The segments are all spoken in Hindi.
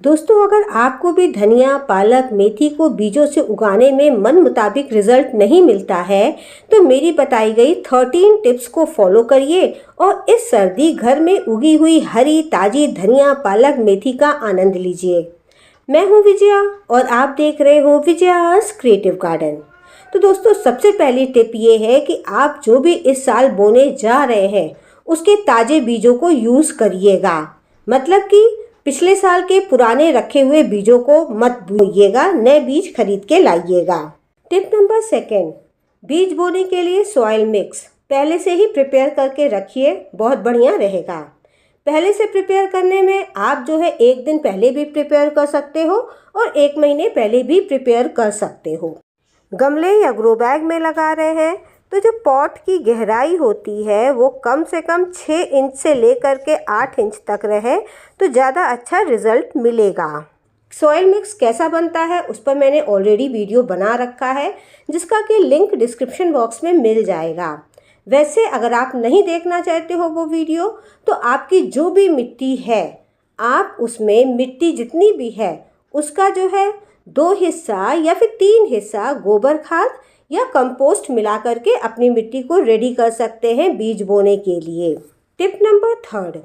दोस्तों, अगर आपको भी धनिया, पालक, मेथी को बीजों से उगाने में मन मुताबिक रिजल्ट नहीं मिलता है, तो मेरी बताई गई 13 टिप्स को फॉलो करिए और इस सर्दी घर में उगी हुई हरी ताजी धनिया, पालक, मेथी का आनंद लीजिए। मैं हूँ विजया और आप देख रहे हो विजयास क्रिएटिव गार्डन। तो दोस्तों, सबसे पहली टिप ये है कि आप जो भी इस साल बोने जा रहे हैं उसके ताजे बीजों को यूज़ करिएगा। मतलब कि पिछले साल के पुराने रखे हुए बीजों को मत बोइएगा, नए बीज खरीद के लाइएगा। टिप नंबर 2, बीज बोने के लिए सॉइल मिक्स पहले से ही प्रिपेयर करके रखिए, बहुत बढ़िया रहेगा। पहले से प्रिपेयर करने में आप जो है 1 दिन पहले भी प्रिपेयर कर सकते हो और 1 महीने पहले भी प्रिपेयर कर सकते हो। गमले या ग्रो बैग में लगा रहे हैं तो जो पॉट की गहराई होती है वो कम से कम 6 इंच से लेकर के 8 इंच तक रहे तो ज़्यादा अच्छा रिजल्ट मिलेगा। सॉइल मिक्स कैसा बनता है उस पर मैंने ऑलरेडी वीडियो बना रखा है, जिसका कि लिंक डिस्क्रिप्शन बॉक्स में मिल जाएगा। वैसे अगर आप नहीं देखना चाहते हो वो वीडियो, तो आपकी जो भी मिट्टी है आप उसमें मिट्टी जितनी भी है उसका जो है 2 हिस्सा या फिर 3 हिस्सा गोबर खाद या कंपोस्ट मिला करके अपनी मिट्टी को रेडी कर सकते हैं बीज बोने के लिए। टिप नंबर 3,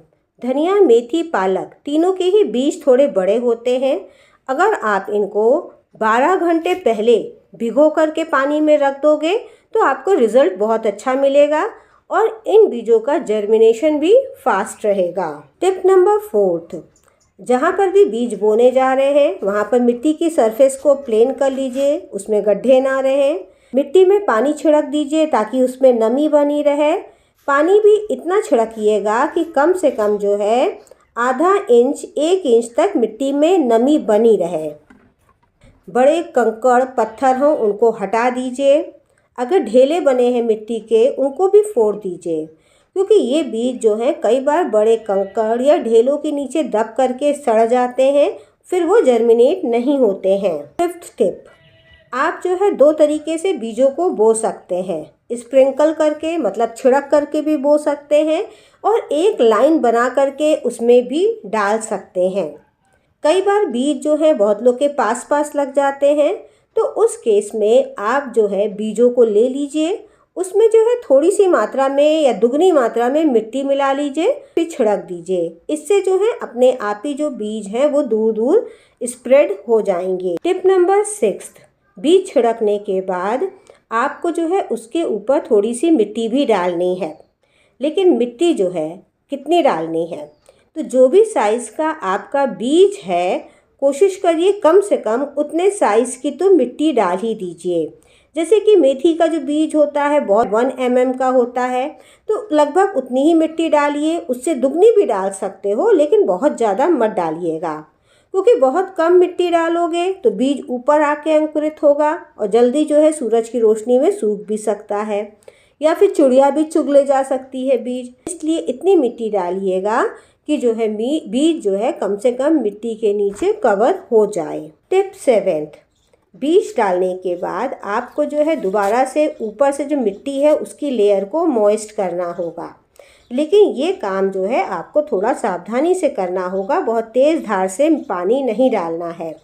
धनिया, मेथी, पालक तीनों के ही बीज थोड़े बड़े होते हैं। अगर आप इनको 12 घंटे पहले भिगो करके पानी में रख दोगे तो आपको रिजल्ट बहुत अच्छा मिलेगा और इन बीजों का जर्मिनेशन भी फास्ट रहेगा। टिप नंबर 4, जहाँ पर भी बीज बोने जा रहे हैं वहाँ पर मिट्टी की सरफेस को प्लेन कर लीजिए, उसमें गड्ढे ना रहें। मिट्टी में पानी छिड़क दीजिए ताकि उसमें नमी बनी रहे। पानी भी इतना छिड़किएगा कि कम से कम जो है आधा इंच 1 इंच तक मिट्टी में नमी बनी रहे। बड़े कंकड़ पत्थर हों उनको हटा दीजिए। अगर ढेले बने हैं मिट्टी के उनको भी फोड़ दीजिए, क्योंकि ये बीज जो हैं कई बार बड़े कंकड़ या ढेलों के नीचे दब करके सड़ जाते हैं, फिर वो जर्मिनेट नहीं होते हैं। 5th टिप, आप जो है 2 तरीके से बीजों को बो सकते हैं। स्प्रिंकल करके मतलब छिड़क करके भी बो सकते हैं और एक लाइन बना करके उसमें भी डाल सकते हैं। कई बार बीज जो है बहुत लोग के पास पास लग जाते हैं, तो उस केस में आप जो है बीजों को ले लीजिए, उसमें जो है थोड़ी सी मात्रा में या दुगनी मात्रा में मिट्टी मिला लीजिए, फिर छिड़क दीजिए। इससे जो है अपने आप ही जो बीज हैं वो दूर दूर स्प्रेड हो जाएंगे। टिप नंबर 6, बीज छिड़कने के बाद आपको जो है उसके ऊपर थोड़ी सी मिट्टी भी डालनी है। लेकिन मिट्टी जो है कितनी डालनी है, तो जो भी साइज़ का आपका बीज है कोशिश करिए कम से कम उतने साइज़ की तो मिट्टी डाल ही दीजिए। जैसे कि मेथी का जो बीज होता है बहुत 1 mm का होता है, तो लगभग उतनी ही मिट्टी डालिए। उससे दुगनी भी डाल सकते हो, लेकिन बहुत ज़्यादा मत डालिएगा, क्योंकि बहुत कम मिट्टी डालोगे तो बीज ऊपर आके अंकुरित होगा और जल्दी जो है सूरज की रोशनी में सूख भी सकता है या फिर चिड़िया भी चुग ले जा सकती है बीज। इसलिए इतनी मिट्टी डालिएगा कि जो है बीज जो है कम से कम मिट्टी के नीचे कवर हो जाए। टिप 7, बीज डालने के बाद आपको जो है दोबारा से ऊपर से जो मिट्टी है उसकी लेयर को मॉइस्ट करना होगा। लेकिन ये काम जो है आपको थोड़ा सावधानी से करना होगा, बहुत तेज़ धार से पानी नहीं डालना है।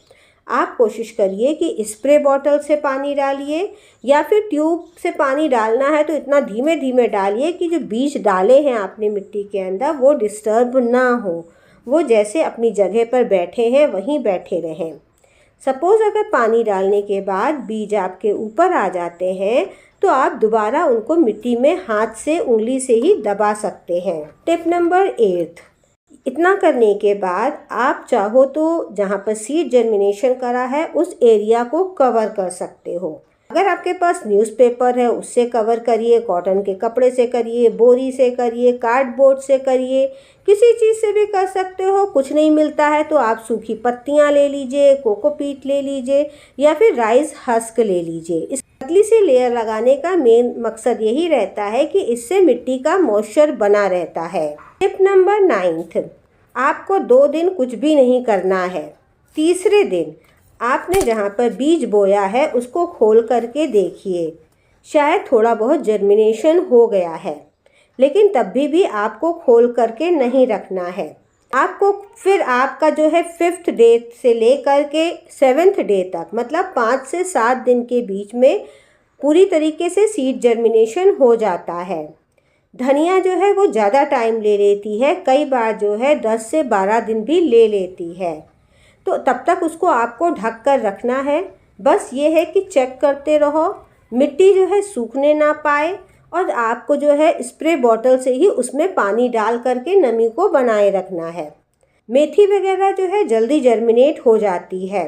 आप कोशिश करिए कि स्प्रे बॉटल से पानी डालिए या फिर ट्यूब से पानी डालना है तो इतना धीमे धीमे डालिए कि जो बीज डाले हैं आपने मिट्टी के अंदर वो डिस्टर्ब ना हो, वो जैसे अपनी जगह पर बैठे हैं वहीं बैठे रहें। सपोज़ अगर पानी डालने के बाद बीज आपके ऊपर आ जाते हैं तो आप दोबारा उनको मिट्टी में हाथ से उंगली से ही दबा सकते हैं। टिप नंबर 8, इतना करने के बाद आप चाहो तो जहाँ पर सीड जर्मिनेशन करा है उस एरिया को कवर कर सकते हो। अगर आपके पास न्यूज़पेपर है उससे कवर करिए, कॉटन के कपड़े से करिए, बोरी से करिए, कार्डबोर्ड से करिए, किसी चीज़ से भी कर सकते हो। कुछ नहीं मिलता है तो आप सूखी पत्तियाँ ले लीजिए, कोकोपीट ले लीजिए या फिर राइस हस्क ले लीजिए। इस पतली सी लेयर लगाने का मेन मकसद यही रहता है कि इससे मिट्टी का मॉइस्चर बना रहता है। टिप नंबर 9, आपको 2 दिन कुछ भी नहीं करना है। तीसरे दिन आपने जहाँ पर बीज बोया है उसको खोल करके देखिए, शायद थोड़ा बहुत जर्मिनेशन हो गया है, लेकिन तब भी आपको खोल करके नहीं रखना है। आपको फिर आपका जो है 5th डे से लेकर के 7th डे तक, मतलब 5 से 7 दिन के बीच में पूरी तरीके से सीड जर्मिनेशन हो जाता है। धनिया जो है वो ज़्यादा टाइम ले लेती है, कई बार जो है 10 से 12 दिन भी ले लेती है। तो तब तक उसको आपको ढक कर रखना है। बस ये है कि चेक करते रहो, मिट्टी जो है सूखने ना पाए, और आपको जो है स्प्रे बॉटल से ही उसमें पानी डाल करके नमी को बनाए रखना है। मेथी वगैरह जो है जल्दी जर्मिनेट हो जाती है।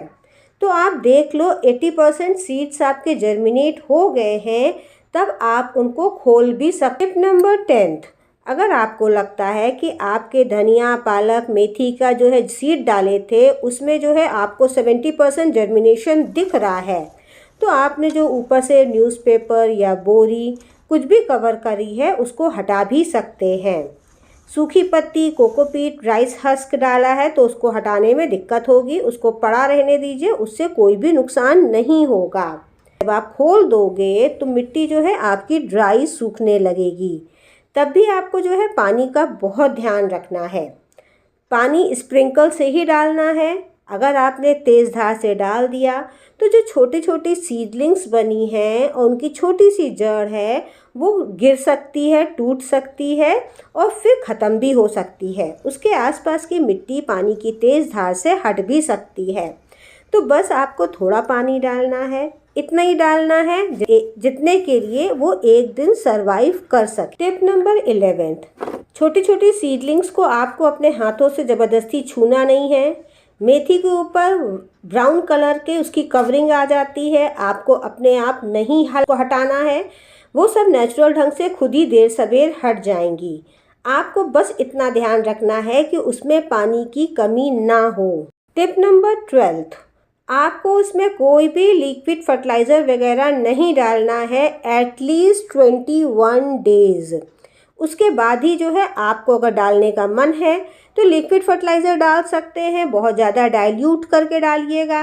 तो आप देख लो 80% सीड्स आपके जर्मिनेट हो गए हैं, तब आप उनको खोल भी सकते। टिप नंबर 10, अगर आपको लगता है कि आपके धनिया, पालक, मेथी का जो है सीड डाले थे उसमें जो है आपको 70% जर्मिनेशन दिख रहा है, तो आपने जो ऊपर से न्यूज़पेपर या बोरी कुछ भी कवर करी है उसको हटा भी सकते हैं। सूखी पत्ती, कोकोपीट, राइस हस्क डाला है तो उसको हटाने में दिक्कत होगी, उसको पड़ा रहने दीजिए, उससे कोई भी नुकसान नहीं होगा। जब आप खोल दोगे तो मिट्टी जो है आपकी ड्राई सूखने लगेगी। तब भी आपको जो है पानी का बहुत ध्यान रखना है। पानी स्प्रिंकल से ही डालना है। अगर आपने तेज़ धार से डाल दिया तो जो छोटी छोटी सीडलिंग्स बनी हैं और उनकी छोटी सी जड़ है वो गिर सकती है, टूट सकती है और फिर ख़त्म भी हो सकती है। उसके आसपास की मिट्टी पानी की तेज़ धार से हट भी सकती है। तो बस आपको थोड़ा पानी डालना है, इतना ही डालना है जितने के लिए वो एक दिन सरवाइव कर सके। टिप नंबर 11, छोटी छोटी सीडलिंग्स को आपको अपने हाथों से ज़बरदस्ती छूना नहीं है। मेथी के ऊपर ब्राउन कलर के उसकी कवरिंग आ जाती है, आपको अपने आप नहीं को हटाना है, वो सब नेचुरल ढंग से खुद ही देर सवेर हट जाएंगी। आपको बस इतना ध्यान रखना है कि उसमें पानी की कमी ना हो। टिप नंबर 12, आपको उसमें कोई भी लिक्विड फर्टिलाइज़र वगैरह नहीं डालना है एटलीस्ट 21 डेज़। उसके बाद ही जो है आपको अगर डालने का मन है तो लिक्विड फर्टिलाइज़र डाल सकते हैं, बहुत ज़्यादा डाइल्यूट करके डालिएगा।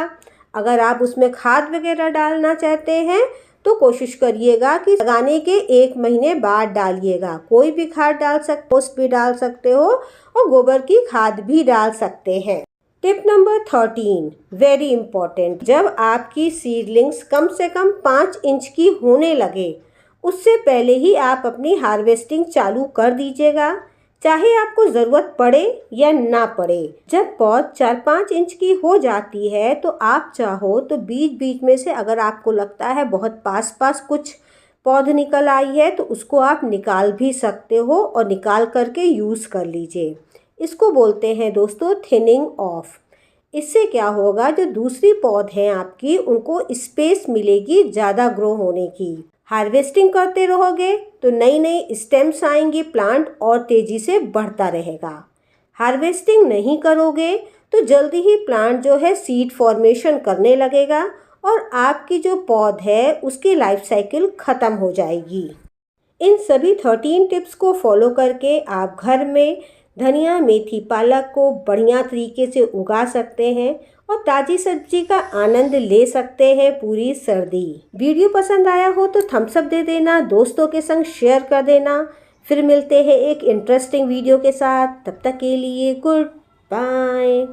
अगर आप उसमें खाद वगैरह डालना चाहते हैं तो कोशिश करिएगा कि लगाने के 1 महीने बाद डालिएगा। कोई भी खाद डाल सकते हो, उस भी डाल सकते हो और गोबर की खाद भी डाल सकते हैं। टिप नंबर 13, वेरी इंपॉर्टेंट, जब आपकी सीडलिंग्स कम से कम 5 इंच की होने लगे उससे पहले ही आप अपनी हार्वेस्टिंग चालू कर दीजिएगा, चाहे आपको ज़रूरत पड़े या ना पड़े। जब पौध 4-5 इंच की हो जाती है तो आप चाहो तो बीच बीच में से अगर आपको लगता है बहुत पास पास कुछ पौध निकल आई है तो उसको आप निकाल भी सकते हो और निकाल करके यूज़ कर लीजिए। इसको बोलते हैं दोस्तों थिनिंग ऑफ। इससे क्या होगा, जो दूसरी पौध हैं आपकी उनको स्पेस मिलेगी ज़्यादा ग्रो होने की। हार्वेस्टिंग करते रहोगे तो नई नई स्टेम्स आएंगी, प्लांट और तेज़ी से बढ़ता रहेगा। हार्वेस्टिंग नहीं करोगे तो जल्दी ही प्लांट जो है सीड फॉर्मेशन करने लगेगा और आपकी जो पौध है उसकी लाइफ साइकिल ख़त्म हो जाएगी। इन सभी 13 टिप्स को फॉलो करके आप घर में धनिया, मेथी, पालक को बढ़िया तरीके से उगा सकते हैं और ताज़ी सब्जी का आनंद ले सकते हैं पूरी सर्दी। वीडियो पसंद आया हो तो थम्स अप दे देना, दोस्तों के संग शेयर कर देना। फिर मिलते हैं एक इंटरेस्टिंग वीडियो के साथ, तब तक के लिए गुड बाय।